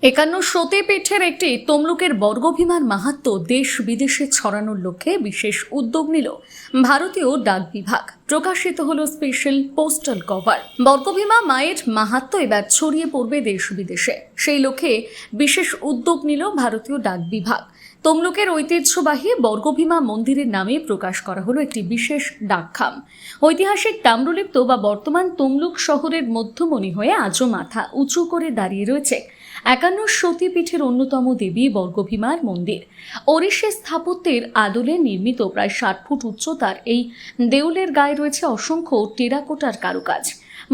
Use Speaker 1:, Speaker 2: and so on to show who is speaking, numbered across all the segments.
Speaker 1: 51 সতীপীঠের একটি তমলুকের বর্গভীমার মাহাত্ম্য দেশ বিদেশে ছড়ানোর লক্ষ্যে বিশেষ উদ্যোগ নিল ভারতীয় ডাক বিভাগ। প্রকাশিত হলো স্পেশাল পোস্টাল কভার। বর্গভীমা মায়ের মাহাত্ম্য এবার ছড়িয়ে পড়বে দেশ বিদেশে, সেই লক্ষ্যে বিশেষ উদ্যোগ নিল ভারতীয় ডাক বিভাগ। তমলুকের ঐতিহ্যবাহী বর্গভীমা মন্দিরের নামে প্রকাশ করা হলো একটি বিশেষ ডাকখাম। ঐতিহাসিক তাম্রলিপ্ত বা বর্তমান তমলুক শহরের মধ্যমণি হয়ে আজও মাথা উঁচু করে দাঁড়িয়ে রয়েছে 51 সতীপীঠের অন্যতম দেবী বর্গভীমার মন্দির। ওড়িশি স্থাপত্যের আদলে নির্মিত প্রায় 60 ফুট উচ্চতার এই দেউলের গায়ে রয়েছে অসংখ্য টেরাকোটার কারুকাজ।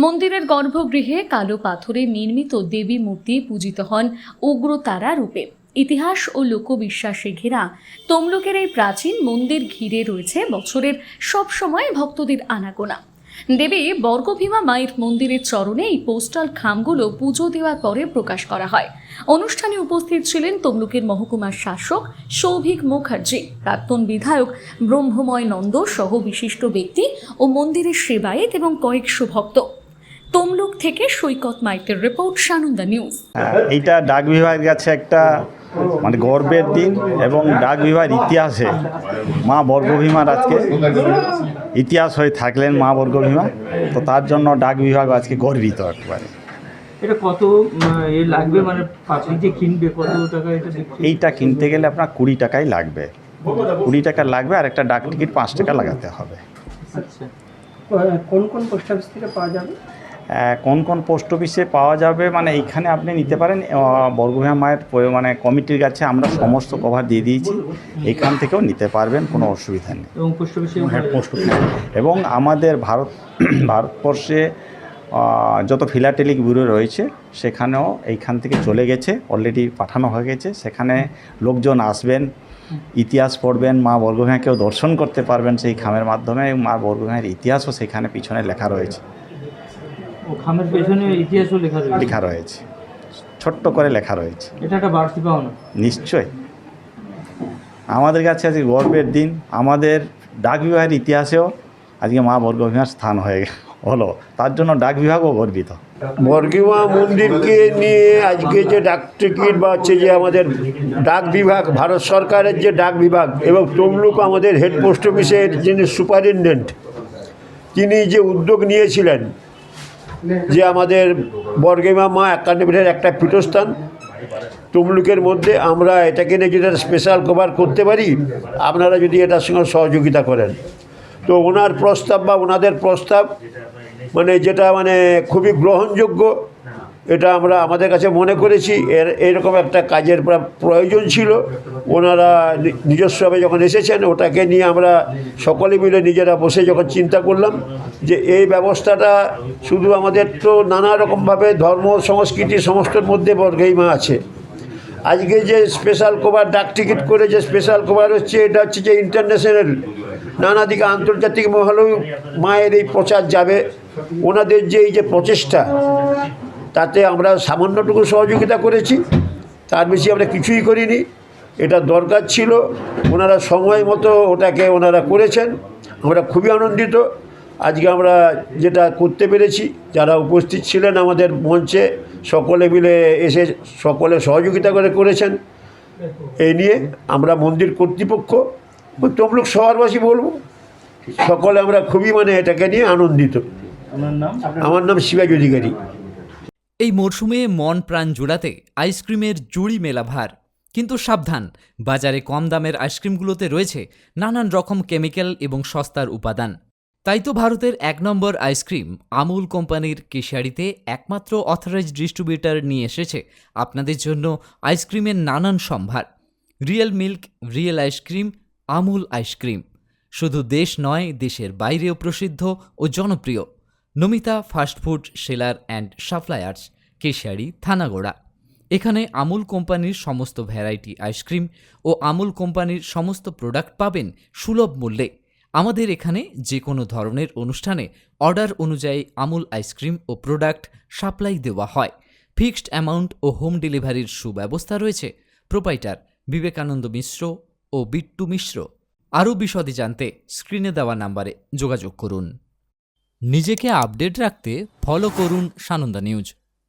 Speaker 1: মন্দিরের গর্ভগৃহে কালো পাথরে নির্মিত দেবী মূর্তি পূজিত হন উগ্রতারা রূপে। ইতিহাস ও লোকবিশ্বাসে ঘেরা তমলুকের এই প্রাচীন মন্দির ঘিরে রয়েছে বছরের সব সময় ভক্তদের আনাগোনা। দেবী বর্গভীমা মায়ের মন্দিরের চরণে এই পোস্টাল খামগুলো পুজো দেওয়ার পরে প্রকাশ করা হয়। অনুষ্ঠানে উপস্থিত ছিলেন তমলুকের মহকুমার শাসক সৌভিক মুখার্জি, প্রাক্তন বিধায়ক ব্রহ্মময় নন্দ সহ বিশিষ্ট ব্যক্তি ও মন্দিরের সেবায়েত এবং কয়েকশো ভক্ত। তমলুক থেকে সৈকত মাইকের রিপোর্ট, সানন্দা নিউজ।
Speaker 2: এইটা ডাক বিভাগের কাছে একটা গর্বের দিন এবং ডাক বিভাগের ইতিহাসে মা বর্গভীমার আজকে ইতিহাস হয়ে থাকলেন মা বর্গভীমা। তো তার জন্য ডাক বিভাগ আজকে গর্বিত একবারে।
Speaker 3: এটা কত লাগবে, মানে পাবলিক যে কিনবে কত টাকা এটা?
Speaker 2: এইটা কিনতে গেলে আপনার 20 টাকাই লাগবে, 20 টাকা লাগবে, আর একটা ডাক টিকিট 5 টাকা লাগাতে হবে।
Speaker 3: আচ্ছা,
Speaker 4: কোন কোন পোস্ট অফিস থেকে পাওয়া যাবে?
Speaker 2: কোন কোন পোস্ট অফিসে পাওয়া যাবে এইখানে আপনি নিতে পারেন। বর্গভীমা মায়ের কমিটির কাছে আমরা সমস্ত কভার দিয়ে দিয়েছি, এখান থেকেও নিতে পারবেন, কোনো অসুবিধা নেই।
Speaker 3: এবং পোস্ট অফিসে
Speaker 2: এবং আমাদের ভারতবর্ষে যত ফিলাটেলিক ব্যুরো রয়েছে সেখানেও এইখান থেকে চলে গেছে, অলরেডি পাঠানো হয়ে গেছে। সেখানে লোকজন আসবেন, ইতিহাস পড়বেন, মা বর্গভীমাকেও দর্শন করতে পারবেন সেই খামের মাধ্যমে। মা বর্গভীমার ইতিহাসও সেখানে পিছনে লেখা রয়েছে।
Speaker 3: খামের পেছনে ইতিহাসও
Speaker 2: লেখা রয়েছে, ছোট্ট করে লেখা রয়েছে।
Speaker 3: এটা একটা বাড়তি পাওনা।
Speaker 2: নিশ্চয়ই আমাদের কাছে আজকে গর্বের দিন। আমাদের ডাক বিভাগের ইতিহাসেও আজকে মা বর্গভীমার স্থান হলো, তার জন্য ডাক বিভাগও গর্বিত।
Speaker 5: বর্গভীমা মন্দিরকে নিয়ে আজকে যে ডাক টিকিট বা হচ্ছে যে আমাদের ডাক বিভাগ, ভারত সরকারের যে ডাক বিভাগ এবং তমলুক আমাদের হেড পোস্ট অফিসের যিনি সুপারিনটেন্ডেন্ট, তিনি যে উদ্যোগ নিয়েছিলেন যে আমাদের বর্গভীমা মা 51 পীঠের একটা পীঠস্থান তমলুকের মধ্যে, আমরা এটাকে নিয়ে যদি স্পেশাল কভার করতে পারি, আপনারা যদি এটার সঙ্গে সহযোগিতা করেন। তো ওনার প্রস্তাব বা ওনাদের প্রস্তাব যেটা খুবই গ্রহণযোগ্য, এটা আমরা আমাদের কাছে মনে করেছি এরকম একটা কাজের প্রয়োজন ছিল। ওনারা নিজস্বভাবে যখন এসেছেন, ওটাকে নিয়ে আমরা সকলে মিলে নিজেরা বসে যখন চিন্তা করলাম যে এই ব্যবস্থাটা শুধু আমাদের তো নানা রকমভাবে ধর্ম সংস্কৃতি সমস্তর মধ্যে বর্গভীমা আছে। আজকে যে স্পেশাল কভার ডাক টিকিট করে যে স্পেশাল কভার হচ্ছে, এটা হচ্ছে যে ইন্টারন্যাশনাল নানা দিকে আন্তর্জাতিক মহলেও মায়ের এই প্রচার যাবে। ওনাদের যে এই যে প্রচেষ্টা, তাতে আমরা সামান্যটুকু সহযোগিতা করেছি, তার বেশি আমরা কিছুই করিনি। এটা দরকার ছিল, ওনারা সময় মতো ওটাকে ওনারা করেছেন, আমরা খুবই আনন্দিত। আজকে আমরা যেটা করতে পেরেছি, যারা উপস্থিত ছিলেন আমাদের মঞ্চে সকলে মিলে এসে সকলে সহযোগিতা করেছেন। এই নিয়ে আমরা মন্দির কর্তৃপক্ষ তমলুক শহরবাসী বলবো, সকলে আমরা খুবই এটাকে নিয়ে আনন্দিত। আমার নাম শিবাজি অধিকারী।
Speaker 6: এই মরশুমে মন প্রাণ জোড়াতে আইসক্রিমের জুড়ি মেলা ভার। কিন্তু সাবধান, বাজারে কম দামের আইসক্রিমগুলোতে রয়েছে নানান রকম কেমিক্যাল এবং সস্তার উপাদান। তাই তো ভারতের 1 নম্বর আইসক্রিম আমুল কোম্পানির কেশিয়াড়িতে একমাত্র অথরাইজড ডিস্ট্রিবিউটর নিয়ে এসেছে আপনাদের জন্য আইসক্রিমের নানান সম্ভার। Real milk, real ice cream, Amul ice cream শুধু দেশ নয়, দেশের বাইরেও প্রসিদ্ধ ও জনপ্রিয়। Namita fast food seller and suppliers, Keshiary, Thanagora. এখানে আমুল কোম্পানির সমস্ত ভ্যারাইটি আইসক্রিম ও আমুল কোম্পানির সমস্ত প্রোডাক্ট পাবেন সুলভ মূল্যে। আমাদের এখানে যে কোনো ধরনের অনুষ্ঠানে অর্ডার অনুযায়ী আমুল আইসক্রিম ও প্রোডাক্ট সাপ্লাই দেওয়া হয়। ফিক্সড অ্যামাউন্ট ও হোম ডেলিভারির সুব্যবস্থা রয়েছে। প্রোপাইটার বিবেকানন্দ মিশ্র ও বিট্টু মিশ্র। আরও বিশদে জানতে স্ক্রিনে দেওয়া নাম্বারে যোগাযোগ করুন। নিজেকে আপডেট রাখতে ফলো করুন সানন্দা নিউজ।